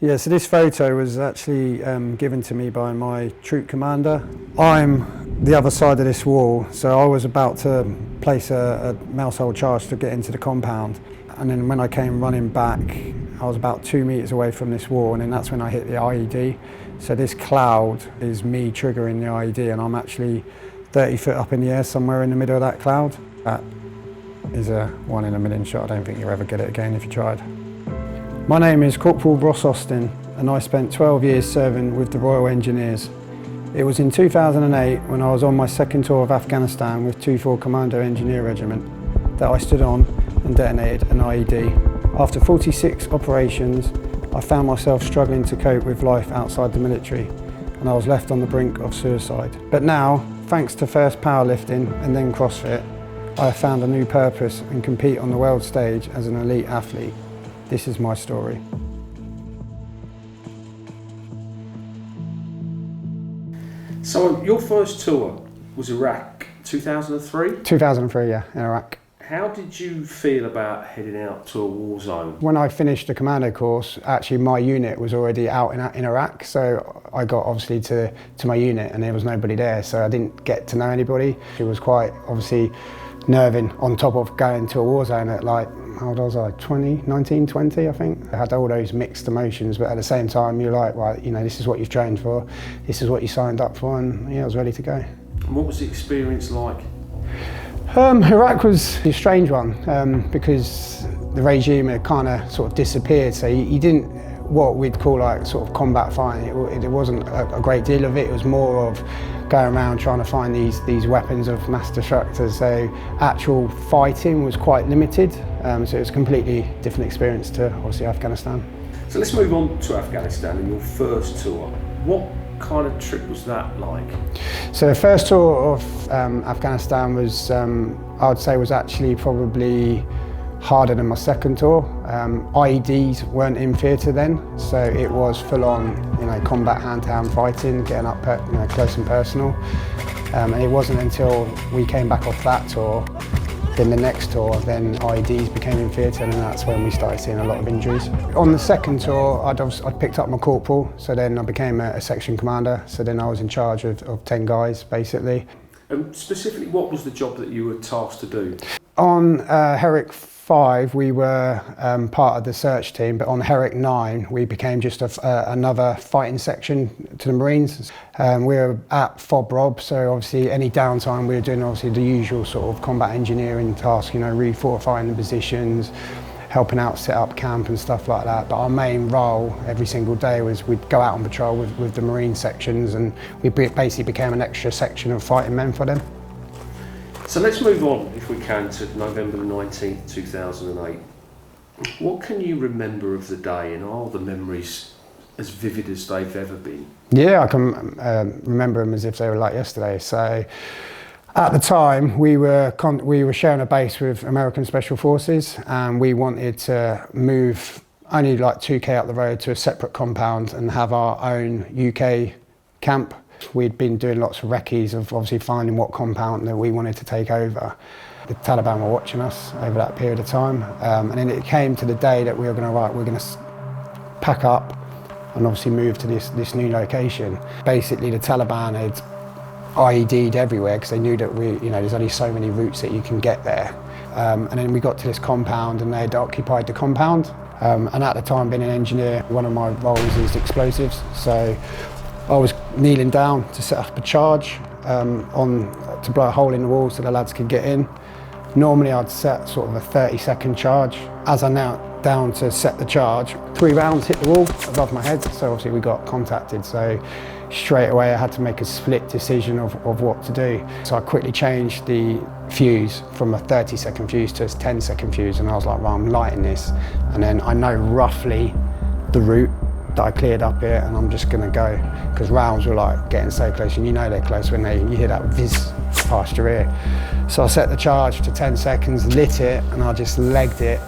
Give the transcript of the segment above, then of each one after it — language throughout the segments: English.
Yeah, so this photo was actually given to me by my troop commander. I'm the other side of this wall, so I was about to place a mousehole charge to get into the compound. And then when I came running back, I was about 2 meters away from this wall, and then that's when I hit the IED. So this cloud is me triggering the IED, and I'm actually 30 foot up in the air somewhere in the middle of that cloud. That is a 1 in a million shot. I don't think you'll ever get it again if you tried. My name is Corporal Ross Austen, and I spent 12 years serving with the Royal Engineers. It was in 2008 when I was on my second tour of Afghanistan with 2-4 Commando Engineer Regiment that I stood on and detonated an IED. After 46 operations, I found myself struggling to cope with life outside the military, and I was left on the brink of suicide. But now, thanks to first powerlifting and then CrossFit, I have found a new purpose and compete on the world stage as an elite athlete. This is my story. So your first tour was Iraq, 2003? 2003, yeah, in Iraq. How did you feel about heading out to a war zone? When I finished the commando course, actually my unit was already out in Iraq, so I got obviously to my unit and there was nobody there, so I didn't get to know anybody. It was quite obviously nerving on top of going to a war zone at like, how old was I, 19, 20 I think. I had all those mixed emotions, but at the same time you're like, well, you know, this is what you've trained for, this is what you signed up for, and yeah, I was ready to go. And what was the experience like? Iraq was a strange one because the regime had kind of sort of disappeared, so you didn't, what we'd call like sort of combat fighting, it wasn't a great deal of it. It was more of going around trying to find these weapons of mass destructors, so actual fighting was quite limited, so it was a completely different experience to obviously Afghanistan. So let's move on to Afghanistan and your first tour. What kind of trip was that like? So the first tour of Afghanistan was, I would say, was actually probably harder than my second tour. IEDs weren't in theatre then, so it was full-on, you know, combat hand-to-hand fighting, getting up, you know, close and personal. And it wasn't until we came back off that tour, then the next tour, then IEDs became in theatre, and that's when we started seeing a lot of injuries. On the second tour, I'd picked up my corporal, so then I became a section commander, so then I was in charge of 10 guys, basically. And specifically, what was the job that you were tasked to do? On Herrick 5, we were part of the search team, but on Herrick 9, we became just another fighting section to the Marines. We were at FOB Rob, so obviously any downtime we were doing obviously the usual sort of combat engineering tasks, you know, refortifying the positions, helping out set up camp and stuff like that. But our main role every single day was we'd go out on patrol with the Marine sections, and we basically became an extra section of fighting men for them. So let's move on, if we can, to November the 19th, 2008. What can you remember of the day, and are the memories as vivid as they've ever been? Yeah, I can remember them as if they were like yesterday. So at the time, we were sharing a base with American Special Forces, and we wanted to move only like 2k up the road to a separate compound and have our own UK camp. We'd been doing lots of recce's of obviously finding what compound that we wanted to take over. The Taliban were watching us over that period of time, and then it came to the day that we were going to pack up and obviously move to this new location. Basically, the Taliban had IED'd everywhere because they knew that there's only so many routes that you can get there. And then we got to this compound and they'd occupied the compound. And at the time, being an engineer, one of my roles is explosives. So I was kneeling down to set up a charge to blow a hole in the wall so the lads could get in. Normally I'd set sort of a 30-second charge. As I knelt down to set the charge, 3 rounds hit the wall above my head, so obviously we got contacted. So straight away I had to make a split decision of what to do. So I quickly changed the fuse from a 30-second fuse to a 10-second fuse, and I was like, well, I'm lighting this, and then I know roughly the route that I cleared up here, and I'm just gonna go, because rounds were like getting so close, and you know they're close when you hear that whiz past your ear. So I set the charge to 10 seconds, lit it, and I just legged it.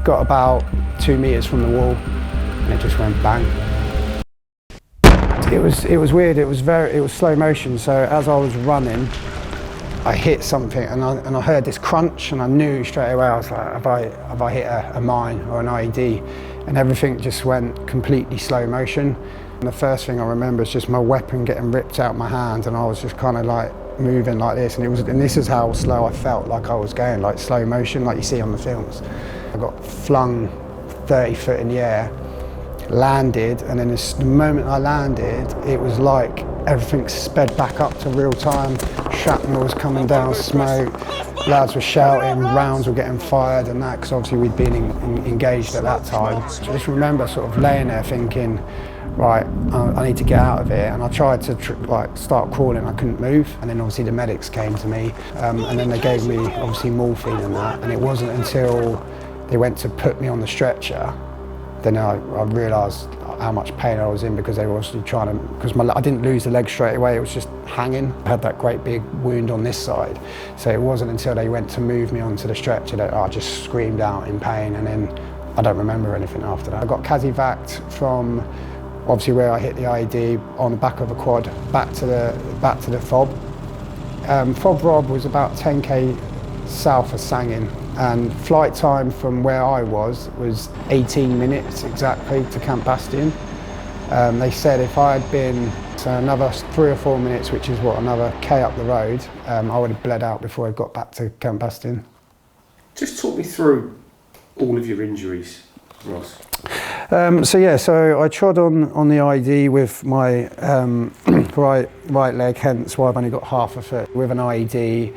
Got about 2 meters from the wall, and it just went bang. It was weird. It was slow motion. So as I was running, I hit something, and I heard this crunch, and I knew straight away. I was like, have I hit a mine or an IED? and everything just went completely slow motion. And the first thing I remember is just my weapon getting ripped out my hand, and I was just kind of like moving like this, and this is how slow I felt, like I was going, like slow motion, like you see on the films. I got flung 30 foot in the air, landed, and then the moment I landed, it was like everything sped back up to real time. Shrapnel was coming down, smoke, lads were shouting, rounds were getting fired and that, because obviously we'd been engaged at that time. So I just remember sort of laying there thinking, right, I need to get out of here. And I tried to start crawling, I couldn't move. And then obviously the medics came to me, and then they gave me obviously morphine and that. And it wasn't until they went to put me on the stretcher, then I realised how much pain I was in, because they were obviously trying to, because I didn't lose the leg straight away, it was just hanging. I had that great big wound on this side. So it wasn't until they went to move me onto the stretcher that I just screamed out in pain, and then I don't remember anything after that. I got casevac'd from obviously where I hit the IED on the back of a quad back to the FOB. FOB Rob was about 10k south of Sangin, and flight time from where I was 18 minutes exactly to Camp Bastion. They said if I had been another 3 or 4 minutes, which is another K up the road, I would have bled out before I got back to Camp Bastion. Just talk me through all of your injuries, Ross. So I trod on the IED with my right leg, hence why I've only got half a foot. With an IED,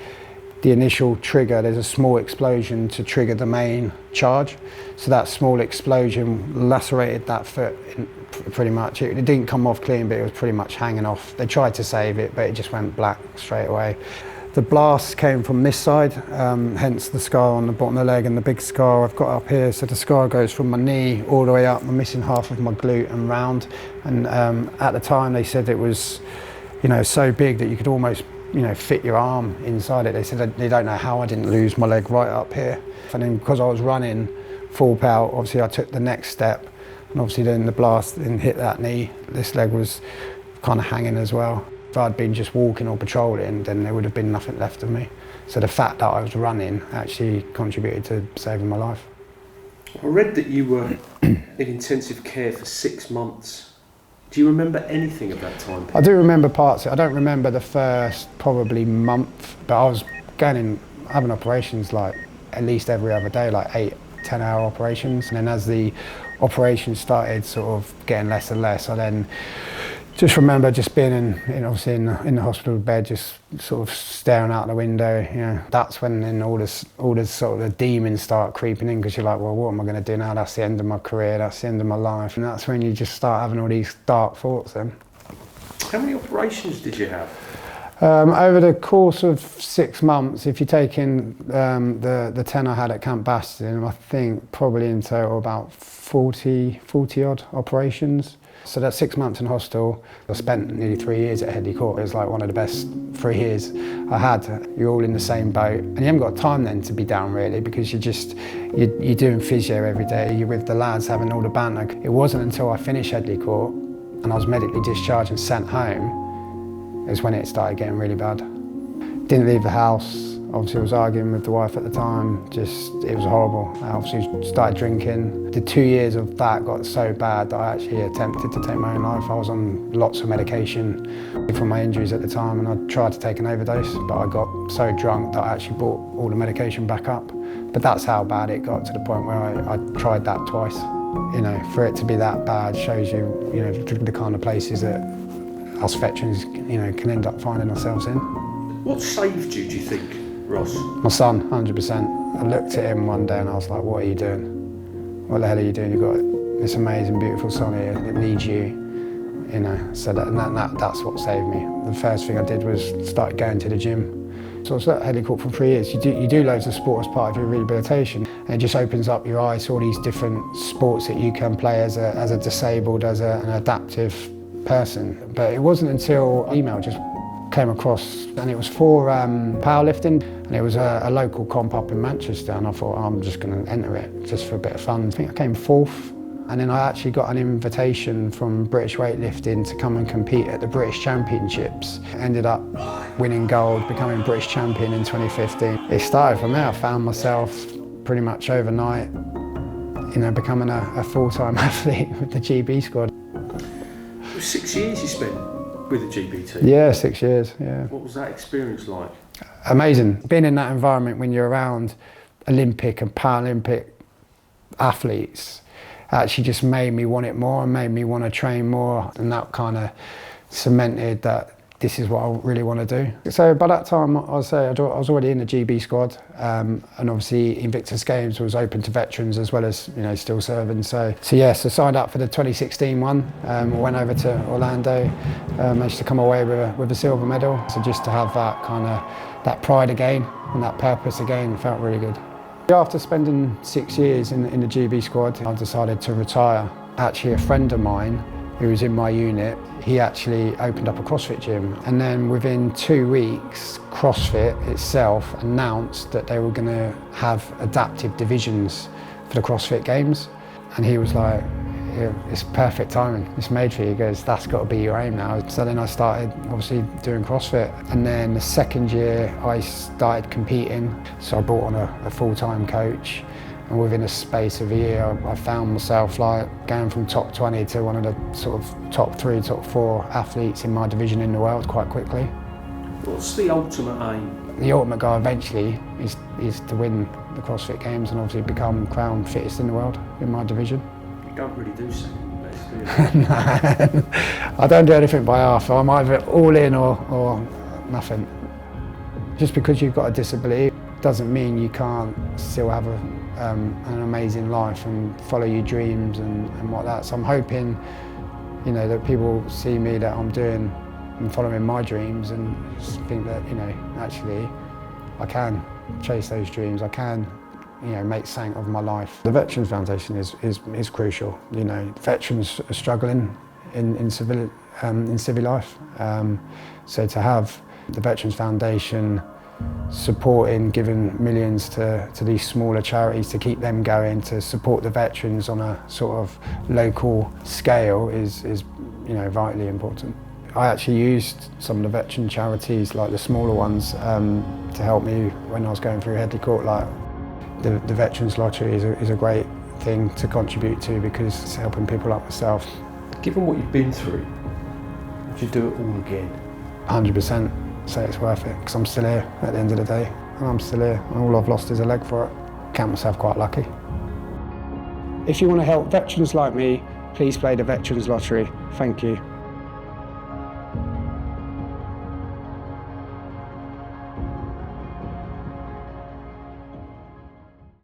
the initial trigger, there's a small explosion to trigger the main charge. So that small explosion lacerated that foot pretty much. It didn't come off clean, but it was pretty much hanging off. They tried to save it, but it just went black straight away. The blast came from this side, hence the scar on the bottom of the leg and the big scar I've got up here. So the scar goes from my knee all the way up. I'm missing half of my glute and round. And at the time they said it was, so big that you could almost, fit your arm inside it. They said they don't know how I didn't lose my leg right up here. And then because I was running full power, obviously I took the next step, and obviously then the blast didn't hit that knee. This leg was kind of hanging as well. If I'd been just walking or patrolling, then there would have been nothing left of me. So the fact that I was running actually contributed to saving my life. I read that you were in intensive care for 6 months. Do you remember anything of that time period? I do remember parts. I don't remember the first probably month, but I was having operations like at least every other day, like 8-10 hour operations. And then as the operations started sort of getting less and less, I then just remember just being in the hospital bed, just sort of staring out the window. That's when then all this sort of the demons start creeping in, because you're like, well, what am I going to do now? That's the end of my career. That's the end of my life. And that's when you just start having all these dark thoughts. Then. How many operations did you have? Over the course of 6 months, if you take in the 10 I had at Camp Bastion, I think probably in total about 40 odd operations. So that's 6 months in hospital. I spent nearly 3 years at Headley Court. It was like one of the best 3 years I had. You're all in the same boat, and you haven't got time then to be down really, because you're doing physio every day. You're with the lads having all the banter. It wasn't until I finished Headley Court and I was medically discharged and sent home is when it started getting really bad. Didn't leave the house. Obviously I was arguing with the wife at the time. It was horrible. I obviously started drinking. The 2 years of that got so bad that I actually attempted to take my own life. I was on lots of medication for my injuries at the time, and I tried to take an overdose, but I got so drunk that I actually brought all the medication back up. But that's how bad it got, to the point where I tried that twice. For it to be that bad shows you, the kind of places that us veterans, can end up finding ourselves in. What saved you, do you think, Ross? My son, 100%. I looked at him one day and I was like, what are you doing? What the hell are you doing? You've got this amazing, beautiful son here that needs you. So that's what saved me. The first thing I did was start going to the gym. So I was at Headley Court for 3 years. You do loads of sport as part of your rehabilitation, and it just opens up your eyes to all these different sports that you can play as a disabled, as an adaptive person. But it wasn't until email just came across, and it was for powerlifting, and it was a local comp up in Manchester, and I thought, I'm just going to enter it just for a bit of fun. I think I came 4th, and then I actually got an invitation from British weightlifting to come and compete at the British Championships. Ended up winning gold, becoming British champion in 2015. It started from there. I found myself pretty much overnight becoming a full-time athlete with the GB squad. It was 6 years you spent with the GB team. Yeah, 6 years, yeah. What was that experience like? Amazing. Being in that environment when you're around Olympic and Paralympic athletes actually just made me want it more and made me want to train more, and that kind of cemented that this is what I really want to do. So by that time, I'd say I was already in the GB squad, and obviously Invictus Games was open to veterans as well as still serving. So yes, I signed up for the 2016 one. Went over to Orlando, managed to come away with a silver medal. So just to have that pride again and that purpose again felt really good. After spending 6 years in the GB squad, I decided to retire. Actually, a friend of mine who was in my unit, he actually opened up a CrossFit gym. And then within 2 weeks, CrossFit itself announced that they were going to have adaptive divisions for the CrossFit Games. And he was like, yeah, it's perfect timing, it's made for you. He goes, that's got to be your aim now. So then I started obviously doing CrossFit. And then the second year I started competing. So I brought on a full-time coach. And within a space of a year, I found myself going from top 20 to one of the sort of top 3, top 4 athletes in my division in the world quite quickly. What's the ultimate aim? The ultimate goal eventually is to win the CrossFit Games and obviously become crowned fittest in the world in my division. You don't really do second best, do you? No, I don't do anything by half. I'm either all in or nothing. Just because you've got a disability doesn't mean you can't still have an amazing life and follow your dreams and what that. So I'm hoping, that people see me that I'm doing and following my dreams and think that, actually I can chase those dreams. I can, make something of my life. The Veterans Foundation is crucial. Veterans are struggling in civil life. So to have the Veterans Foundation supporting, giving millions to these smaller charities to keep them going, to support the veterans on a sort of local scale is vitally important. I actually used some of the veteran charities, like the smaller ones, to help me when I was going through Headley Court. Like the Veterans Lottery is a great thing to contribute to because it's helping people like myself. Given what you've been through, would you do it all again? 100%. Say it's worth it, because I'm still here at the end of the day, and I'm still here, and all I've lost is a leg for it. Count myself quite lucky. If you want to help veterans like me, please play the Veterans Lottery. Thank you.